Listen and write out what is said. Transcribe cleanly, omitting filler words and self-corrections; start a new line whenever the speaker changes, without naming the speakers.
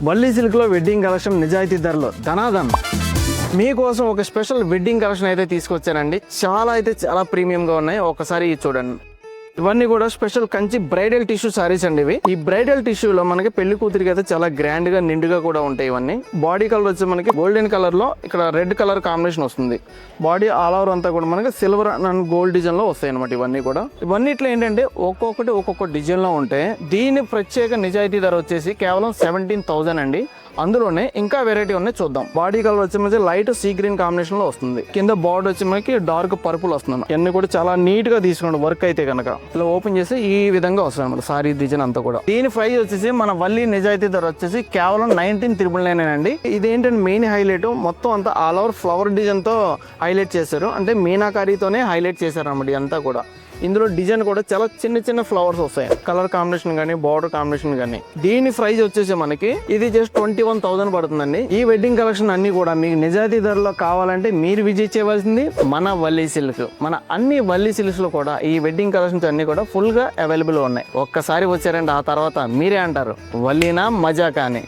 వల్లీ సిల్క్లో wedding collection నిజాయితీ ధరలో ధనాదన్ మీకోసం ఒక స్పెషల్ వెడ్డింగ్ కలెక్షన్ అయితే తీసుకొచ్చానండి. చాలా ప్రీమియంగా ఉన్నాయి. ఒకసారి చూడండి. ఇవన్నీ కూడా special Kanchi bridal tissue saris అండి. ఇవి ఈ బ్రైడల్ టిష్యూలో మనకి పెళ్లి కూతురికి అయితే చాలా గ్రాండ్ గా నిండుగా కూడా ఉంటాయి. ఇవన్నీ బాడీ కలర్ వచ్చి మనకి గోల్డెన్ కలర్ లో ఇక్కడ రెడ్ కలర్ కాంబినేషన్ వస్తుంది. బాడీ ఆల్ ఓవర్ అంతా కూడా మనకి సిల్వర్ అండ్ గోల్డ్ డిజైన్ లో వస్తాయి అనమాట. ఇవన్నీ ఇట్లా ఏంటంటే ఒక్కొక్క డిజైన్ లో ఉంటాయి. దీని ప్రత్యేక నిజాయితీ ధర వచ్చేసి కేవలం 17,000 అండి. అందులోనే ఇంకా వెరైటీ ఉన్నాయి, చూద్దాం. బాడీ కలర్ వచ్చి మనకి లైట్ సీ గ్రీన్ కాంబినేషన్ లో వస్తుంది. కింద బార్డర్ వచ్చి మనకి డార్క్ పర్పుల్ వస్తుంది. ఇవన్నీ కూడా చాలా నీట్ గా తీసుకోండి. వర్క్ అయితే కనుక ఇలా ఓపెన్ చేసి ఈ విధంగా వస్తుంది అనమాట సారీ డిజైన్ అంతా కూడా. దీని ప్రైస్ వచ్చేసి మన వల్లీ నిజాయితీ ధర వచ్చేసి కేవలం 19,999 అండి. ఇదేంటంటే మెయిన్ హైలైట్ మొత్తం అంతా ఆల్ ఓవర్ ఫ్లవర్ డిజైన్ తో హైలైట్ చేశారు. అంటే మీనాకారీతోనే హైలైట్ చేశారు అనమాట అంతా కూడా. ఇందులో డిజైన్ కూడా చాలా చిన్న ఫ్లవర్స్ వస్తాయి. కలర్ కాంబినేషన్ కానీ బార్డర్ కాంబినేషన్ కానీ. దీని ప్రైస్ వచ్చేసి మనకి ఇది జస్ట్ 21,000 పడుతుందండి. ఈ వెడ్డింగ్ కలెక్షన్ అన్ని కూడా మీకు నిజాయితీ ధరలో కావాలంటే మీరు విజిట్ చేయవలసింది మన వల్లీ సిల్క్. మన అన్ని వల్లీ సిల్క్స్ లో కూడా ఈ వెడ్డింగ్ కలెక్షన్స్ అన్ని కూడా ఫుల్ గా అవైలబుల్ ఉన్నాయి. ఒక్కసారి వచ్చారంటే ఆ తర్వాత మీరే అంటారు వల్లీనా మజాకా అని.